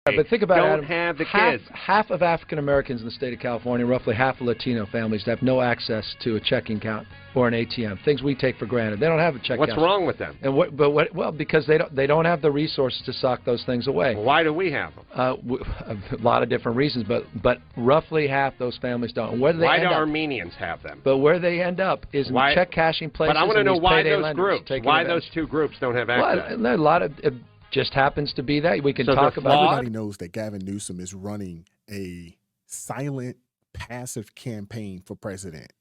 But think about don't it, have the kids. Half of African Americans in the state of California, roughly half of Latino families, have no access to a checking account or an ATM. Things we take for granted. They don't have a checking account. What's wrong with them? And well, because they don't have the resources to sock those things away. Well, why do we have them? A lot of different reasons, but roughly half those families don't. Where do they why end do up? Armenians have them? But where they end up is in check cashing places. But I want to know why those lenders, groups. Why those two groups don't have access? Well, a lot of. Just happens to be that. We can talk about it. Everybody knows that Gavin Newsom is running a silent, passive campaign for president.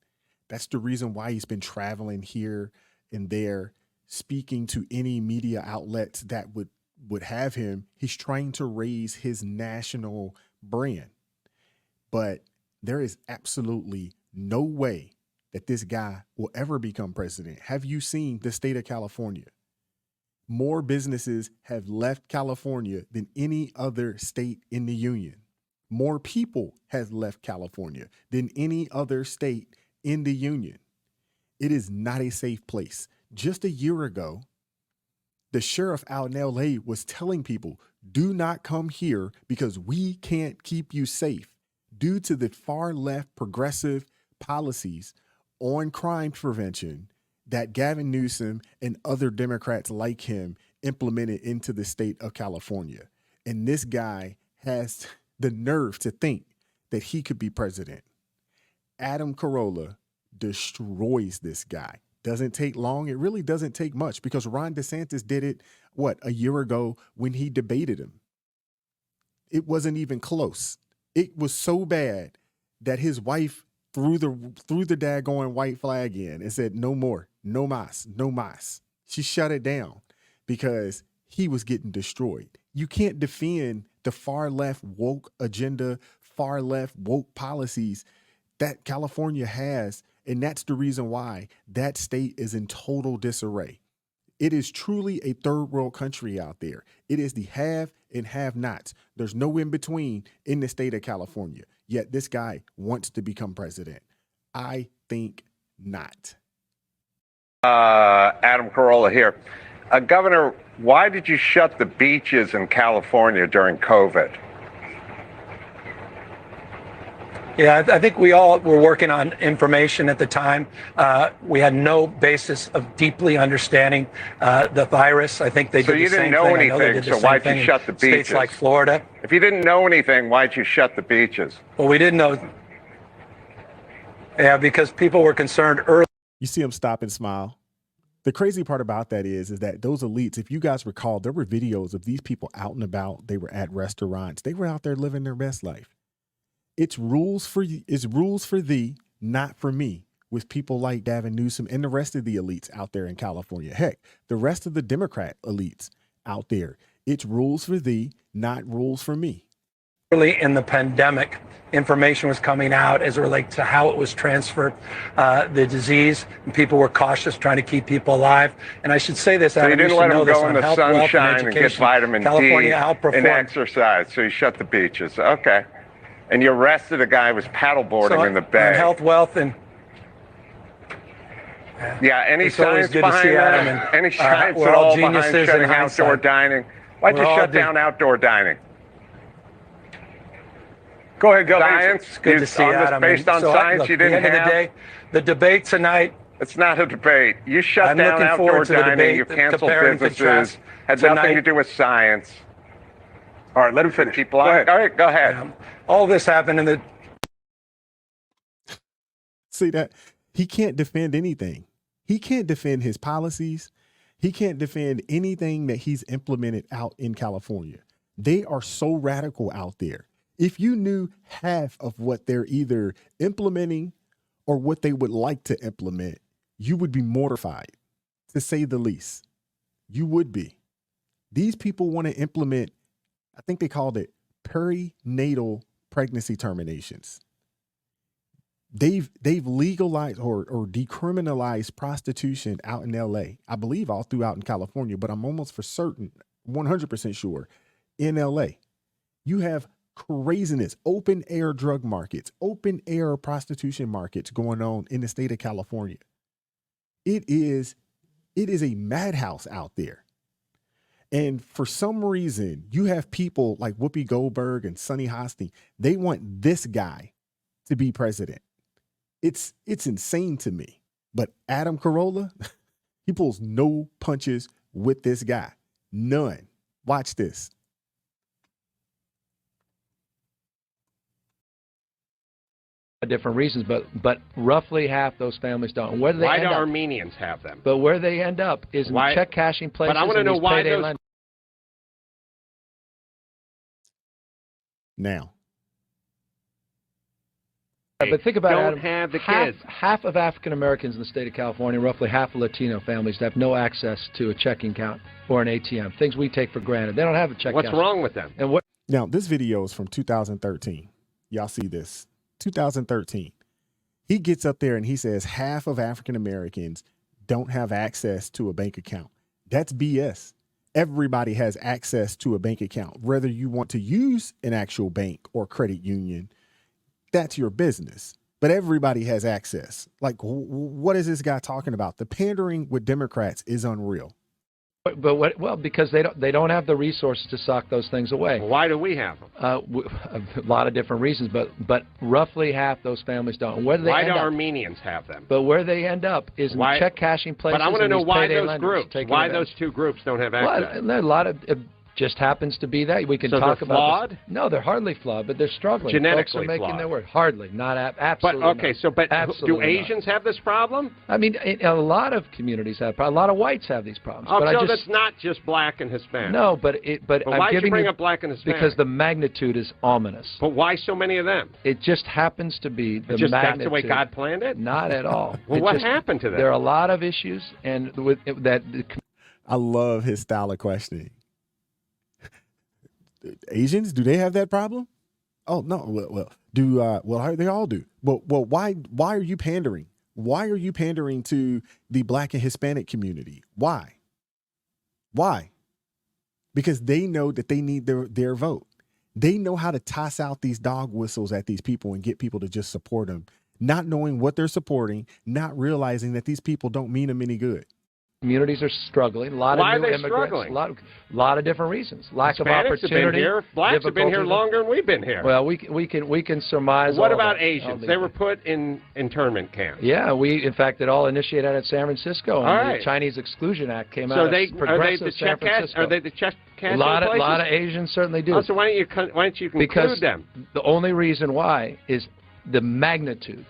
That's the reason why he's been traveling here and there, speaking to any media outlets that would have him. He's trying to raise his national brand. But there is absolutely no way that this guy will ever become president. Have you seen the state of California? More businesses have left California than any other state in the union. More people have left California than any other state in the union. It is not a safe place. Just a year ago, the sheriff out in LA was telling people, do not come here because we can't keep you safe due to the far left progressive policies on crime prevention that Gavin Newsom and other Democrats like him implemented into the state of California. And this guy has the nerve to think that he could be president. Adam Carolla destroys this guy. Doesn't take long. It really doesn't take much because Ron DeSantis did it, a year ago when he debated him. It wasn't even close. It was so bad that his wife threw the daggone white flag in and said, no more, no mas, no mas. She shut it down because he was getting destroyed. You can't defend the far left woke agenda, far left woke policies that California has. And that's the reason why that state is in total disarray. It is truly a third world country out there. It is the have and have nots. There's no in between in the state of California. Yet this guy wants to become president. I think not. Adam Carolla here. Governor, why did you shut the beaches in California during COVID? Yeah, I think we all were working on information at the time. We had no basis of deeply understanding the virus. I think they did the same thing. So you didn't know anything, so why'd you shut the beaches? States like Florida. If you didn't know anything, why'd you shut the beaches? Well, we didn't know. Yeah, because people were concerned early. You see him stop and smile. The crazy part about that is that those elites, if you guys recall, there were videos of these people out and about. They were at restaurants. They were out there living their best life. It's rules for thee, not for me, with people like Gavin Newsom and the rest of the elites out there in California. Heck, the rest of the Democrat elites out there. It's rules for thee, not rules for me. Early in the pandemic, information was coming out as it relates to how it was transferred, the disease, and people were cautious, trying to keep people alive. And I should say this, so Adam, you didn't let them go in the health, sunshine and get vitamin California D and exercise, so you shut the beaches. Okay. And you arrested a guy who was paddleboarding in the bay. On health, wealth, and yeah, any it's always science good to see behind Adam. that? Any science we're at all all behind geniuses shutting in outdoor hindsight. dining? Why'd you We're all shut down outdoor dining? Go ahead, go. Science? It's good to see Adam. Based on science, look, you didn't at the end have? of the day, the debate tonight. It's not a debate. You shut down looking outdoor forward to the dining. debate, You canceled compare and businesses. contrast Had tonight. nothing to do with science. All right, let him finish. People, all right, go ahead. All this happened in the. See that? He can't defend anything. He can't defend his policies. He can't defend anything that he's implemented out in California. They are so radical out there. If you knew half of what they're either implementing or what they would like to implement, you would be mortified, to say the least. You would be. These people want to implement, I think they called it perinatal pregnancy terminations. They've legalized or decriminalized prostitution out in LA. I believe all throughout in California, but I'm almost for certain, 100% sure, in LA. You have craziness, open air drug markets, open air prostitution markets going on in the state of California. It is a madhouse out there. And for some reason, you have people like Whoopi Goldberg and Sonny Hosting. They want this guy to be president. It's insane to me. But Adam Carolla, he pulls no punches with this guy. None. Watch this. Different reasons, but roughly half those families don't. Where do they Why end do up? Armenians have them? But where they end up is in check cashing places. But I want to know why those. Now. But think about it, don't Adam, have the kids. Half of African Americans in the state of California, roughly half of Latino families, have no access to a checking account or an ATM. Things we take for granted. They don't have a check. What's wrong with them? And what? Now this video is from 2013. Y'all see this? 2013. He gets up there and he says half of African Americans don't have access to a bank account. That's BS. Everybody has access to a bank account, whether you want to use an actual bank or credit union. That's your business, but everybody has access. Like, what is this guy talking about? The pandering with Democrats is unreal. But what? Well, because they don't have the resources to sock those things away. Why do we have them? A lot of different reasons, but roughly half those families don't. Where do they why end do up? Armenians have them? But where they end up is in check cashing places. But I want to know why those groups. Why those two groups don't have access? Well, a lot of it just happens to be that we can so talk they're about. Flawed? This. No, they're hardly flawed, but they're struggling. Genetically Folks are making flawed. their word. Hardly, not absolutely. But okay, not. so but absolutely do Asians have this problem? I mean, a lot of communities have. A lot of whites have these problems. Oh, but so that's not just black and Hispanic. No, but why did you bring up black and Hispanic? Because the magnitude is ominous. But why so many of them? It just happens to be the magnitude. That's the way God planned it? Not at all. Well, what happened to them? There are a lot of issues, and I love his style of questioning. Asians, do they have that problem? Oh no, well, they all do. Well, why are you pandering? Why are you pandering to the black and Hispanic community? Why? Because they know that they need their vote. They know how to toss out these dog whistles at these people and get people to just support them, not knowing what they're supporting, not realizing that these people don't mean them any good. Communities are struggling. A lot Why of new are they immigrants. struggling? A lot of different reasons. Lack of Hispanics opportunity. Have been here. Blacks have been here longer than we've been here. Well, we can surmise. What about Asians? They were put in internment camps. Yeah, in fact, it all initiated out of San Francisco. And the Chinese Exclusion Act came out. So of progressive San Francisco. Are they the check cash? A lot of Asians certainly do. Oh, so why don't you conclude them? The only reason why is the magnitude.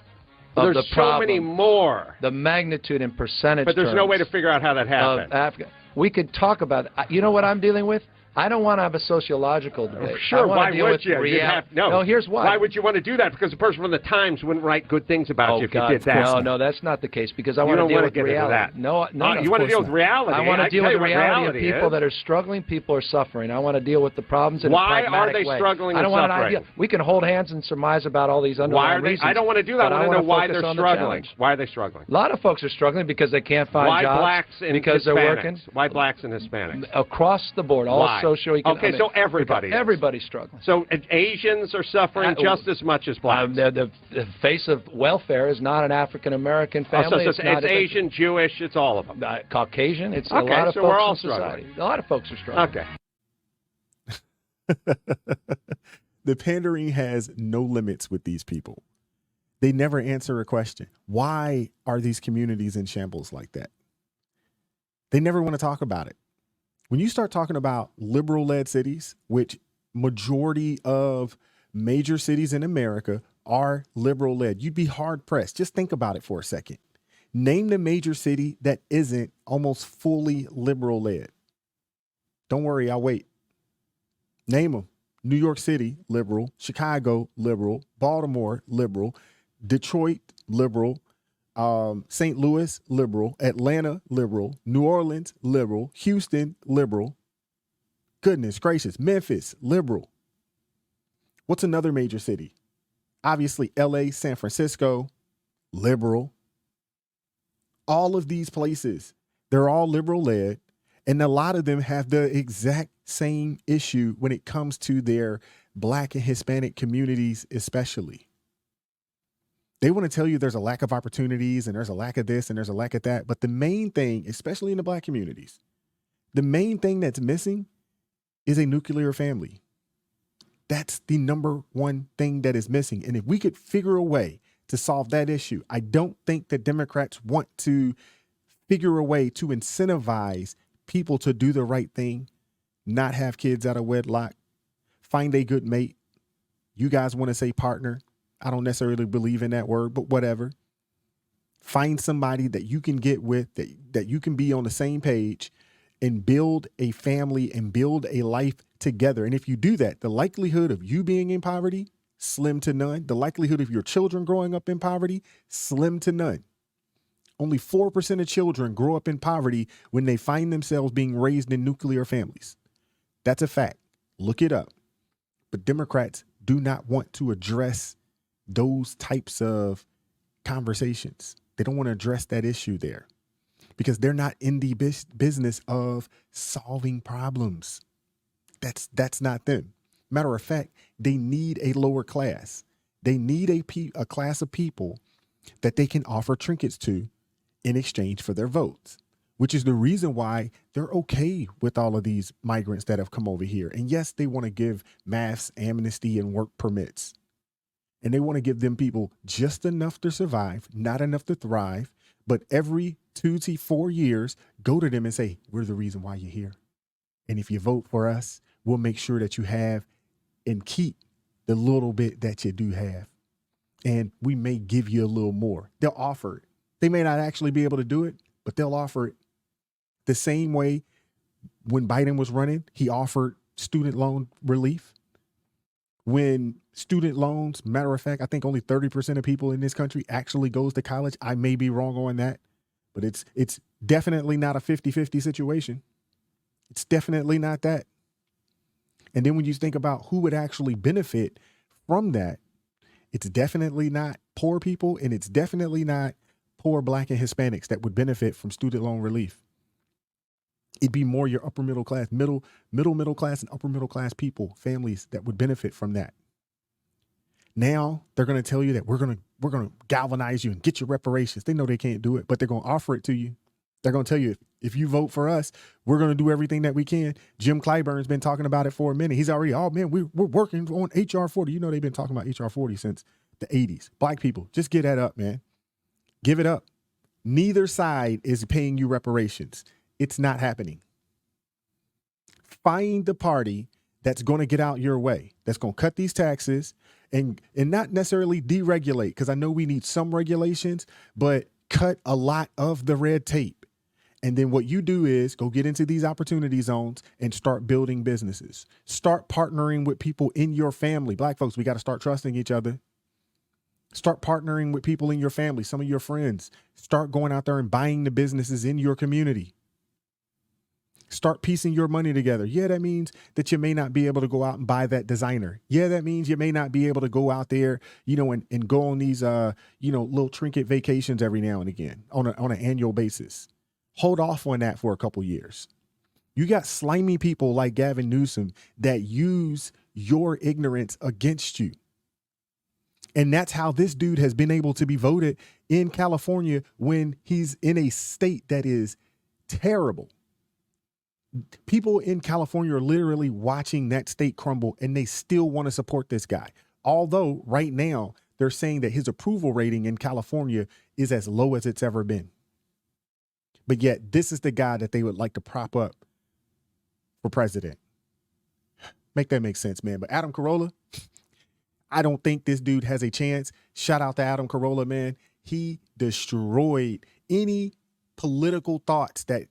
There's the so problem, many more. The magnitude and percentage. But there's no way to figure out how that happened. We could talk about it. You know what I'm dealing with? I don't want to have a sociological debate. Sure, why would you? No, here's why. Why would you want to do that? Because the person from the Times wouldn't write good things about you if you did that. No, that's not the case, because I want to deal with reality. No, you want to deal with reality. I want to deal with the reality of people that are struggling, people are suffering. I want to deal with the problems in a pragmatic way. Why are they struggling and suffering? We can hold hands and surmise about all these underlying reasons. I don't want to do that. I want to know why they're struggling. Why are they struggling? A lot of folks are struggling because they can't find jobs. Why blacks and because they're working. Why blacks and Hispanics? Across the board, all socioeconomic. So everybody. Everybody's struggling. So Asians are suffering just as much as blacks. The face of welfare is not an African American family. So it's Asian, Jewish, it's all of them. Caucasian. It's a lot of folks in society. A lot of folks are struggling. Okay. The pandering has no limits with these people. They never answer a question. Why are these communities in shambles like that? They never want to talk about it. When you start talking about liberal-led cities, which majority of major cities in America are liberal-led, you'd be hard-pressed. Just think about it for a second. Name the major city that isn't almost fully liberal-led. Don't worry, I'll wait. Name them. New York City, liberal. Chicago, liberal. Baltimore, liberal. Detroit, liberal. St. Louis, liberal. Atlanta, liberal. New Orleans, liberal. Houston, liberal. Goodness gracious. Memphis, liberal. What's another major city? Obviously, LA, San Francisco, liberal. All of these places, they're all liberal led. And a lot of them have the exact same issue when it comes to their Black and Hispanic communities, especially. They want to tell you there's a lack of opportunities and there's a lack of this and there's a lack of that. But the main thing, especially in the Black communities, The main thing that's missing is a nuclear family. That's the number one thing that is missing. And if we could figure a way to solve that issue, I don't think that Democrats want to figure a way to incentivize people to do the right thing, not have kids out of wedlock, find a good mate. You guys want to say partner. I don't necessarily believe in that word, but whatever. Find somebody that you can get with, that you can be on the same page and build a family and build a life together. And if you do that, the likelihood of you being in poverty, slim to none. The likelihood of your children growing up in poverty, slim to none. Only 4% of children grow up in poverty when they find themselves being raised in nuclear families. That's a fact. Look it up. But Democrats do not want to address those types of conversations. They don't want to address that issue there because they're not in the business of solving problems. That's not them. Matter of fact, they need a lower class. They need a class of people that they can offer trinkets to in exchange for their votes, which is the reason why they're okay with all of these migrants that have come over here. And yes, they want to give mass amnesty and work permits. And they want to give them people just enough to survive, not enough to thrive. But every 2 to 4 years, go to them and say, we're the reason why you're here. And if you vote for us, we'll make sure that you have and keep the little bit that you do have. And we may give you a little more. They'll offer it. They may not actually be able to do it, but they'll offer it. The same way when Biden was running, he offered student loan relief. When student loans, matter of fact, I think only 30% of people in this country actually goes to college. I may be wrong on that, but it's definitely not a 50-50 situation. It's definitely not that. And then when you think about who would actually benefit from that, it's definitely not poor people, and it's definitely not poor Black and Hispanics that would benefit from student loan relief. It'd be more your upper middle class, middle class and upper middle class people, families that would benefit from that. Now they're going to tell you that we're going to galvanize you and get your reparations. They know they can't do it, but they're going to offer it to you. They're going to tell you, if you vote for us, we're going to do everything that we can. Jim Clyburn's been talking about it for a minute. He's already, oh man, we're working on HR 40. You know, they've been talking about HR 40 since the 80s. Black people, just get that up, man. Give it up. Neither side is paying you reparations. It's not happening. Find the party that's going to get out your way, that's going to cut these taxes and not necessarily deregulate, because I know we need some regulations, but cut a lot of the red tape. And then what you do is go get into these opportunity zones and start building businesses. Start partnering with people in your family. Black folks, we got to start trusting each other. Start partnering with people in your family, some of your friends. Start going out there and buying the businesses in your community. Start piecing your money together. Yeah, that means that you may not be able to go out and buy that designer. Yeah, that means you may not be able to go out there, and go on these, little trinket vacations every now and again on an annual basis. Hold off on that for a couple years. You got slimy people like Gavin Newsom that use your ignorance against you. And that's how this dude has been able to be voted in California when he's in a state that is terrible. People in California are literally watching that state crumble, and they still want to support this guy. Although right now they're saying that his approval rating in California is as low as it's ever been. But yet this is the guy that they would like to prop up for president. Make that make sense, man. But Adam Carolla, I don't think this dude has a chance. Shout out to Adam Carolla, man. He destroyed any political thoughts that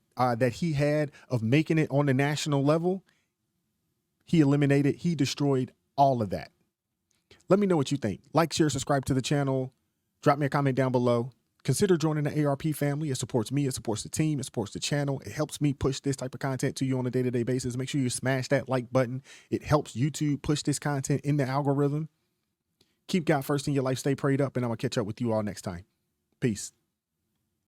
he had of making it on the national level. He eliminated, he destroyed all of that. Let me know what you think. Like, share, subscribe to the channel. Drop me a comment down below. Consider joining the ARP family. It supports me. It supports the team. It supports the channel. It helps me push this type of content to you on a day-to-day basis. Make sure you smash that like button. It helps YouTube push this content in the algorithm. Keep God first in your life. Stay prayed up, and I'm going to catch up with you all next time. Peace.